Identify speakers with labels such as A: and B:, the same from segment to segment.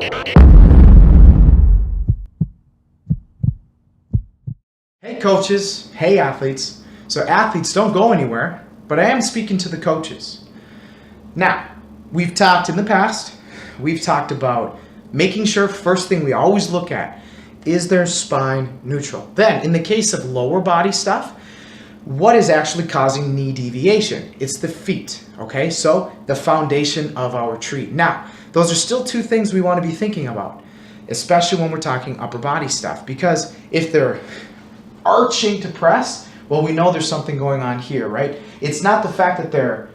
A: Hey coaches, hey athletes. So athletes don't go anywhere, but I am speaking to the coaches. Now, we've talked in the past, we've talked about making sure first thing we always look at is their spine neutral. Then, in the case of lower body stuff, what is actually causing knee deviation? It's the feet, okay? So the foundation of our tree. Now, those are still two things we want to be thinking about, especially when we're talking upper body stuff, because if they're arching to press, well, we know there's something going on here, right? It's not the fact that they're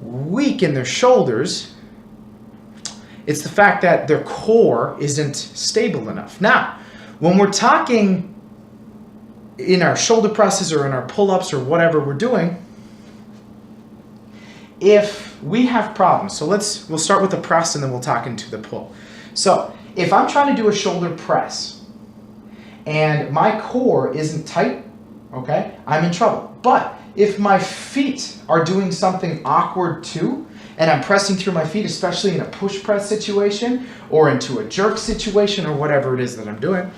A: weak in their shoulders, it's the fact that their core isn't stable enough. Now, when we're talking in our shoulder presses or in our pull-ups or whatever we're doing, if we have problems, so we'll start with the press and then we'll talk into the pull. So if I'm trying to do a shoulder press and my core isn't tight, okay, I'm in trouble. But if my feet are doing something awkward too, and I'm pressing through my feet, especially in a push press situation or into a jerk situation or whatever it is that I'm doing,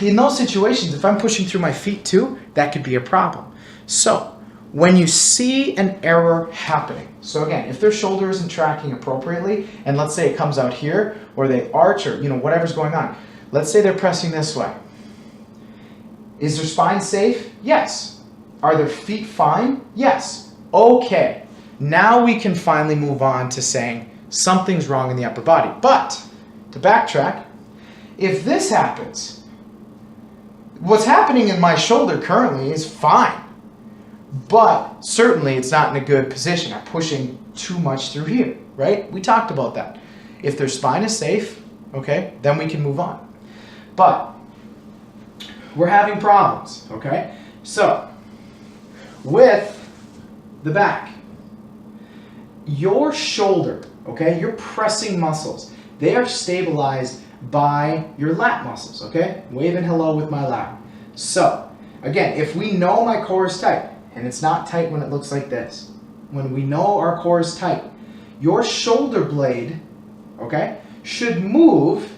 A: in those situations, if I'm pushing through my feet too, that could be a problem. So when you see an error happening, so again, if their shoulder isn't tracking appropriately, and let's say it comes out here, or they arch, or whatever's going on, let's say they're pressing this way. Is their spine safe? Yes. Are their feet fine? Yes. Okay. Now we can finally move on to saying something's wrong in the upper body. But, to backtrack, if this happens, what's happening in my shoulder currently is fine. But certainly it's not in a good position. I'm pushing too much through here, right? We talked about that. If their spine is safe, okay, then we can move on. But we're having problems, okay? So, with the back, your shoulder, okay, your pressing muscles, they are stabilized by your lat muscles, okay? Waving hello with my lat. So, again, if we know my core is tight, and it's not tight when it looks like this, when we know our core is tight, your shoulder blade, okay, should move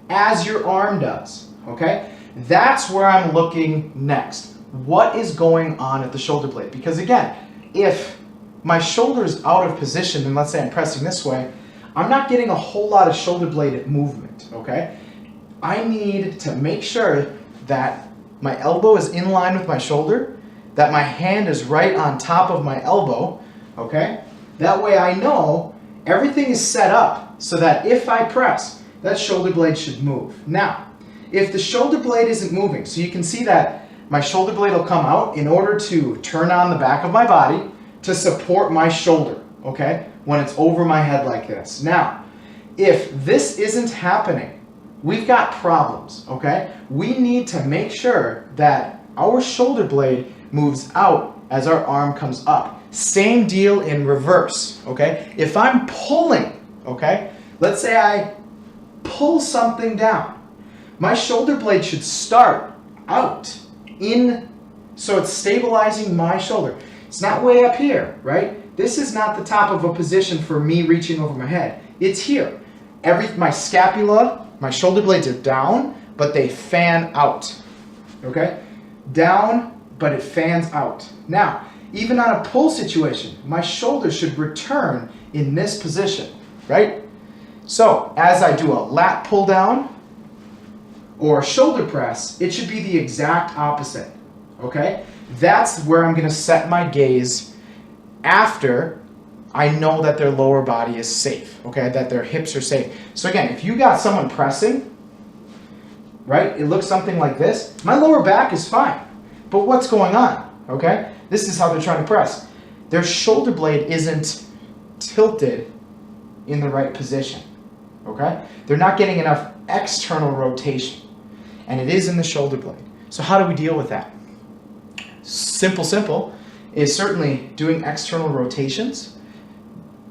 A: as your arm does, okay? That's where I'm looking next. What is going on at the shoulder blade? Because again, if my shoulder is out of position, and let's say I'm pressing this way, I'm not getting a whole lot of shoulder blade movement, okay? I need to make sure that my elbow is in line with my shoulder, that my hand is right on top of my elbow, okay? That way I know everything is set up so that if I press, that shoulder blade should move. Now, if the shoulder blade isn't moving, so you can see that my shoulder blade will come out in order to turn on the back of my body to support my shoulder, okay, when it's over my head like this. Now, if this isn't happening, we've got problems, okay? We need to make sure that our shoulder blade moves out as our arm comes up. Same deal in reverse, okay? If I'm pulling, okay, let's say I pull something down, my shoulder blade should start out in, so it's stabilizing my shoulder. It's not way up here, right? This is not the top of a position for me reaching over my head. It's here. My scapula, my shoulder blades are down, but they fan out, okay? Down, but it fans out. Now, even on a pull situation, my shoulder should return in this position, right? So, as I do a lat pull down or a shoulder press, it should be the exact opposite, okay? That's where I'm going to set my gaze after I know that their lower body is safe, okay? That their hips are safe. So again, if you got someone pressing, right, it looks something like this. My lower back is fine, but what's going on, okay? This is how they're trying to press. Their shoulder blade isn't tilted in the right position, okay? They're not getting enough external rotation, and it is in the shoulder blade. So how do we deal with that? Simple is certainly doing external rotations,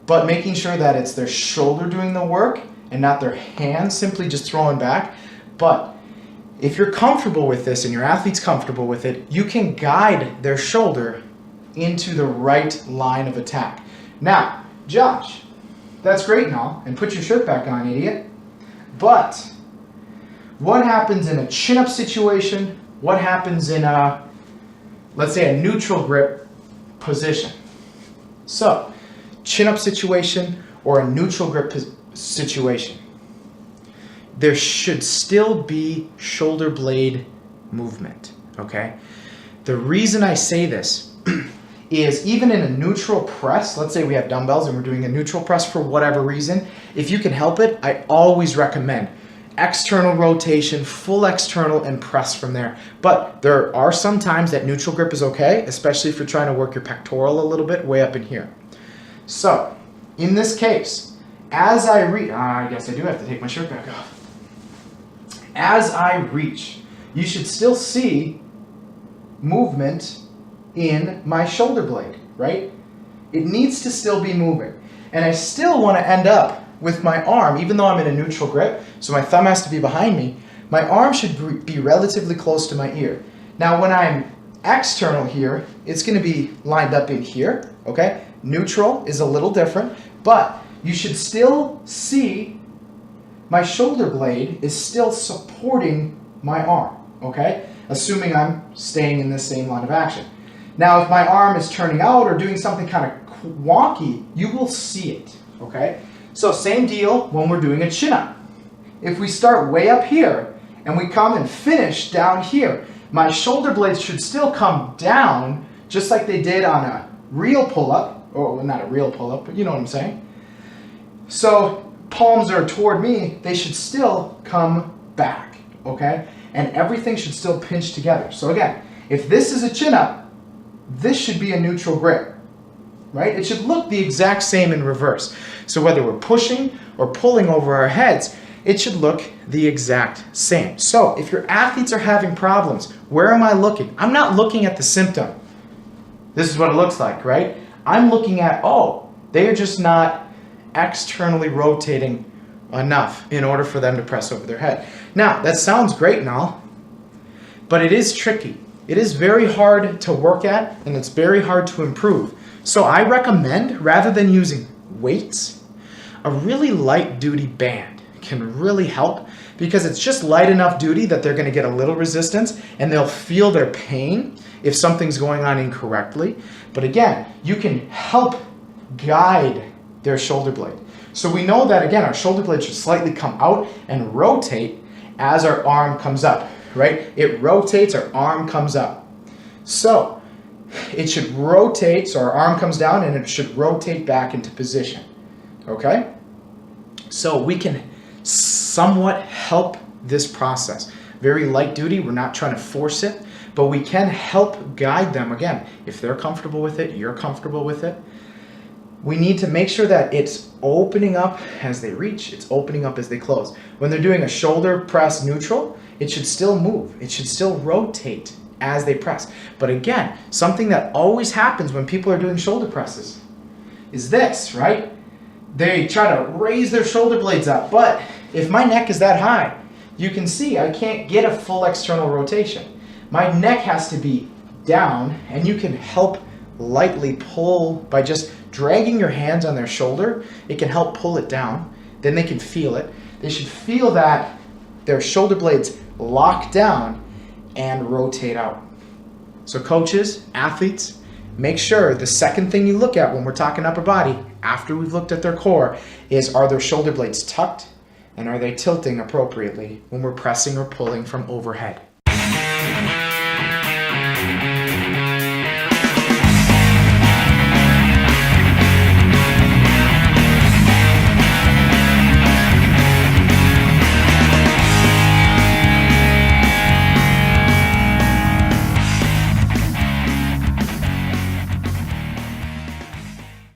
A: but making sure that it's their shoulder doing the work and not their hands simply just throwing back. But if you're comfortable with this and your athlete's comfortable with it, you can guide their shoulder into the right line of attack. Now, Josh, That's great and all, and put your shirt back on, idiot. But what happens in a chin-up situation? What happens in a, let's say, a neutral grip position? So, chin-up situation or a neutral grip situation. There should still be shoulder blade movement, okay? The reason I say this is even in a neutral press, let's say we have dumbbells and we're doing a neutral press for whatever reason, if you can help it, I always recommend external rotation, full external, and press from there. But there are some times that neutral grip is okay, especially if you're trying to work your pectoral a little bit way up in here. So, in this case, as I reach, I guess I do have to take my shirt back off. As I reach, you should still see movement in my shoulder blade, right? It needs to still be moving. And I still want to end up with my arm, even though I'm in a neutral grip, so my thumb has to be behind me, my arm should be relatively close to my ear. Now when I'm external here, it's going to be lined up in here, okay? Neutral is a little different, but you should still see my shoulder blade is still supporting my arm, okay? Assuming I'm staying in this same line of action. Now, if my arm is turning out or doing something kind of wonky, you will see it, okay? So same deal when we're doing a chin-up. If we start way up here and we come and finish down here, my shoulder blades should still come down just like they did on a real pull-up, or not a real pull-up, but you know what I'm saying. So palms are toward me, they should still come back, okay? And everything should still pinch together. So again, if this is a chin-up, this should be a neutral grip, right? It should look the exact same in reverse. So whether we're pushing or pulling over our heads, it should look the exact same. So if your athletes are having problems, where am I looking? I'm not looking at the symptom. This is what it looks like, right? I'm looking at, oh, they are just not externally rotating enough in order for them to press over their head. Now, that sounds great and all, but it is tricky. It is very hard to work at, and it's very hard to improve. So I recommend, rather than using weights, a really light duty band can really help, because it's just light enough duty that they're going to get a little resistance and they'll feel their pain if something's going on incorrectly. But again, you can help guide their shoulder blade. So we know that, again, our shoulder blade should slightly come out and rotate as our arm comes up, right? It rotates, our arm comes up. So it should rotate, so our arm comes down and it should rotate back into position, okay? So we can somewhat help this process. Very light duty, we're not trying to force it, but we can help guide them. Again, if they're comfortable with it, you're comfortable with it. We need to make sure that it's opening up as they reach, it's opening up as they close. When they're doing a shoulder press neutral, it should still move, it should still rotate as they press. But again, something that always happens when people are doing shoulder presses is this, right? They try to raise their shoulder blades up, but if my neck is that high, you can see I can't get a full external rotation. My neck has to be down, and you can help lightly pull by just dragging your hands on their shoulder. It can help pull it down. Then they can feel it. They should feel that their shoulder blades lock down and rotate out. So coaches, athletes, make sure the second thing you look at when we're talking upper body, after we've looked at their core, is are their shoulder blades tucked and are they tilting appropriately when we're pressing or pulling from overhead.